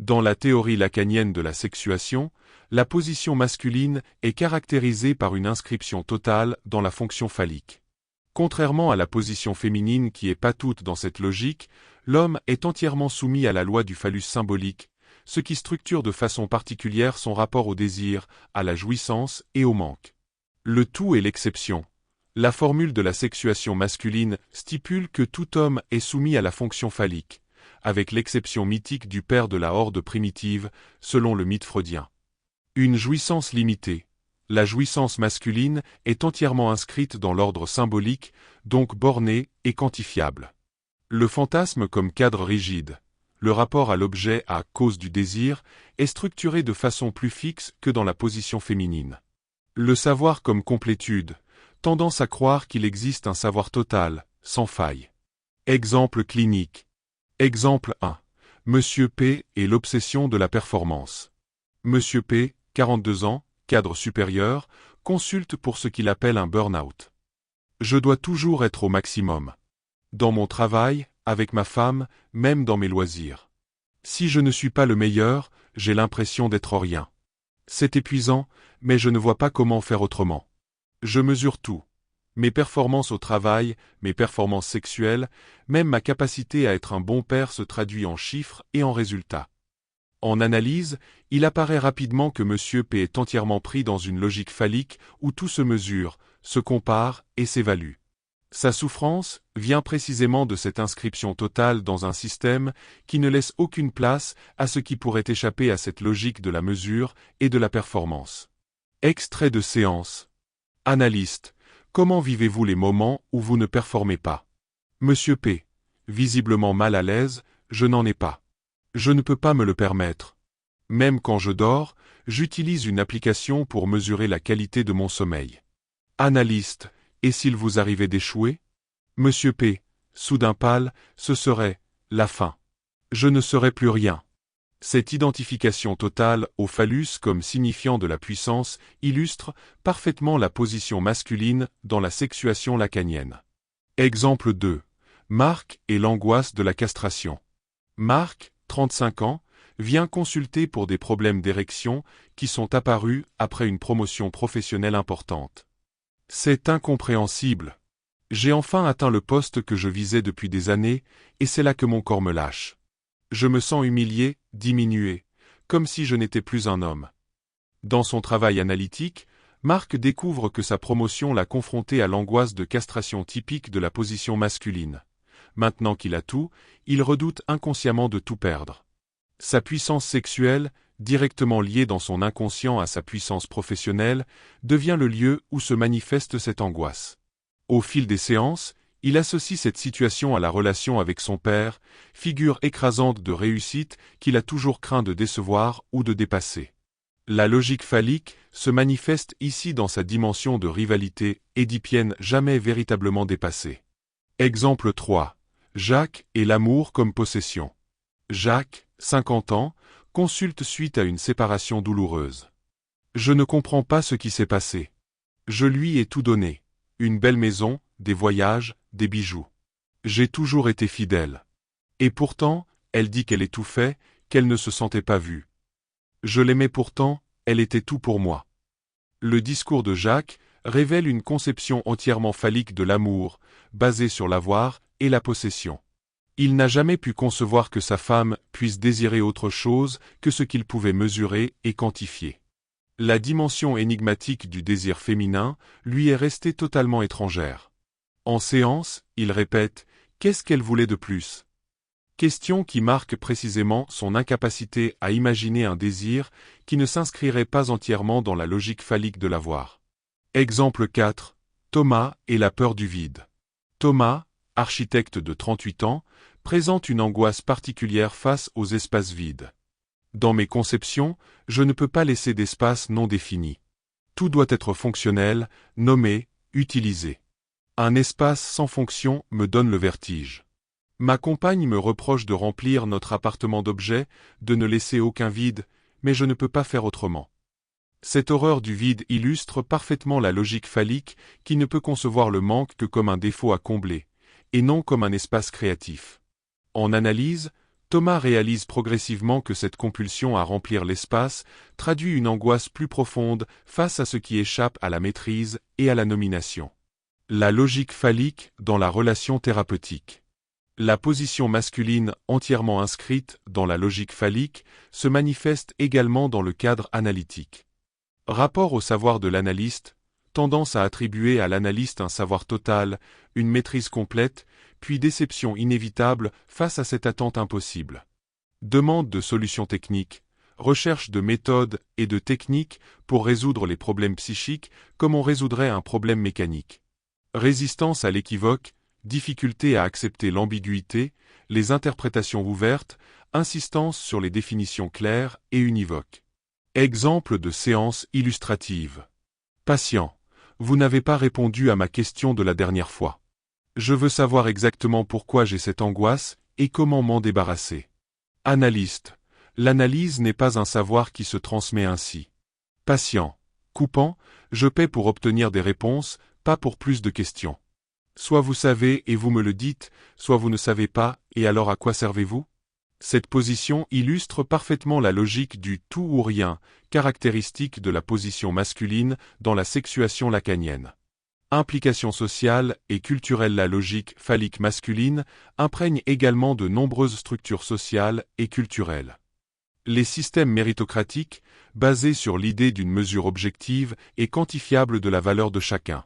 Dans la théorie lacanienne de la sexuation, la position masculine est caractérisée par une inscription totale dans la fonction phallique. Contrairement à la position féminine qui est pas toute dans cette logique, l'homme est entièrement soumis à la loi du phallus symbolique, ce qui structure de façon particulière son rapport au désir, à la jouissance et au manque. Le tout est l'exception. La formule de la sexuation masculine stipule que tout homme est soumis à la fonction phallique, avec l'exception mythique du père de la horde primitive, selon le mythe freudien. Une jouissance limitée. La jouissance masculine est entièrement inscrite dans l'ordre symbolique, donc bornée et quantifiable. Le fantasme comme cadre rigide. Le rapport à l'objet à cause du désir est structuré de façon plus fixe que dans la position féminine. Le savoir comme complétude, tendance à croire qu'il existe un savoir total, sans faille. Exemple clinique. Exemple 1. Monsieur P et l'obsession de la performance. Monsieur P, 42 ans, cadre supérieur, consulte pour ce qu'il appelle un burn-out. Je dois toujours être au maximum. Dans mon travail, avec ma femme, même dans mes loisirs. Si je ne suis pas le meilleur, j'ai l'impression d'être rien. C'est épuisant, mais je ne vois pas comment faire autrement. Je mesure tout. Mes performances au travail, mes performances sexuelles, même ma capacité à être un bon père se traduit en chiffres et en résultats. En analyse, il apparaît rapidement que Monsieur P est entièrement pris dans une logique phallique où tout se mesure, se compare et s'évalue. Sa souffrance vient précisément de cette inscription totale dans un système qui ne laisse aucune place à ce qui pourrait échapper à cette logique de la mesure et de la performance. Extrait de séance. Analyste. Comment vivez-vous les moments où vous ne performez pas? Monsieur P. Visiblement mal à l'aise, je n'en ai pas. Je ne peux pas me le permettre. Même quand je dors, j'utilise une application pour mesurer la qualité de mon sommeil. Analyste. Et s'il vous arrivait d'échouer? Monsieur P. Soudain pâle, ce serait la fin. Je ne serais plus rien. Cette identification totale au phallus comme signifiant de la puissance illustre parfaitement la position masculine dans la sexuation lacanienne. Exemple 2. Marc et l'angoisse de la castration. Marc, 35 ans, vient consulter pour des problèmes d'érection qui sont apparus après une promotion professionnelle importante. C'est incompréhensible. J'ai enfin atteint le poste que je visais depuis des années, et c'est là que mon corps me lâche. Je me sens humilié, diminué, comme si je n'étais plus un homme. Dans son travail analytique, Marc découvre que sa promotion l'a confronté à l'angoisse de castration typique de la position masculine. Maintenant qu'il a tout, il redoute inconsciemment de tout perdre. Sa puissance sexuelle, directement liée dans son inconscient à sa puissance professionnelle, devient le lieu où se manifeste cette angoisse. Au fil des séances, il associe cette situation à la relation avec son père, figure écrasante de réussite qu'il a toujours craint de décevoir ou de dépasser. La logique phallique se manifeste ici dans sa dimension de rivalité édipienne jamais véritablement dépassée. Exemple 3. Jacques et l'amour comme possession. Jacques, 50 ans, consulte suite à une séparation douloureuse. Je ne comprends pas ce qui s'est passé. Je lui ai tout donné. Une belle maison, des voyages, des bijoux. J'ai toujours été fidèle. Et pourtant, elle dit qu'elle est tout fait, qu'elle ne se sentait pas vue. Je l'aimais pourtant, elle était tout pour moi. Le discours de Jacques révèle une conception entièrement phallique de l'amour, basée sur l'avoir et la possession. Il n'a jamais pu concevoir que sa femme puisse désirer autre chose que ce qu'il pouvait mesurer et quantifier. La dimension énigmatique du désir féminin lui est restée totalement étrangère. En séance, il répète « Qu'est-ce qu'elle voulait de plus ?» Question qui marque précisément son incapacité à imaginer un désir qui ne s'inscrirait pas entièrement dans la logique phallique de l'avoir. Exemple 4. Thomas et la peur du vide. Thomas, architecte de 38 ans, présente une angoisse particulière face aux espaces vides. Dans mes conceptions, je ne peux pas laisser d'espace non défini. Tout doit être fonctionnel, nommé, utilisé. Un espace sans fonction me donne le vertige. Ma compagne me reproche de remplir notre appartement d'objets, de ne laisser aucun vide, mais je ne peux pas faire autrement. Cette horreur du vide illustre parfaitement la logique phallique qui ne peut concevoir le manque que comme un défaut à combler, et non comme un espace créatif. En analyse, Thomas réalise progressivement que cette compulsion à remplir l'espace traduit une angoisse plus profonde face à ce qui échappe à la maîtrise et à la nomination. La logique phallique dans la relation thérapeutique. La position masculine entièrement inscrite dans la logique phallique se manifeste également dans le cadre analytique. Rapport au savoir de l'analyste, tendance à attribuer à l'analyste un savoir total, une maîtrise complète, puis déception inévitable face à cette attente impossible. Demande de solutions techniques, recherche de méthodes et de techniques pour résoudre les problèmes psychiques comme on résoudrait un problème mécanique. Résistance à l'équivoque, difficulté à accepter l'ambiguïté, les interprétations ouvertes, insistance sur les définitions claires et univoques. Exemple de séance illustrative. Patient. Vous n'avez pas répondu à ma question de la dernière fois. Je veux savoir exactement pourquoi j'ai cette angoisse et comment m'en débarrasser. Analyste. L'analyse n'est pas un savoir qui se transmet ainsi. Patient. Coupant. Je paie pour obtenir des réponses, pas pour plus de questions. Soit vous savez et vous me le dites, soit vous ne savez pas, et alors à quoi servez-vous? Cette position illustre parfaitement la logique du tout ou rien, caractéristique de la position masculine dans la sexuation lacanienne. Implication sociale et culturelle. La logique phallique masculine imprègne également de nombreuses structures sociales et culturelles. Les systèmes méritocratiques, basés sur l'idée d'une mesure objective et quantifiable de la valeur de chacun.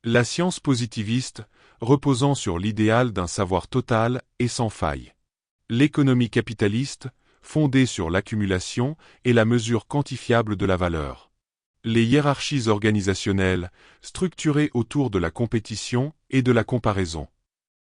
La science positiviste, reposant sur l'idéal d'un savoir total et sans faille. L'économie capitaliste, fondée sur l'accumulation et la mesure quantifiable de la valeur. Les hiérarchies organisationnelles, structurées autour de la compétition et de la comparaison.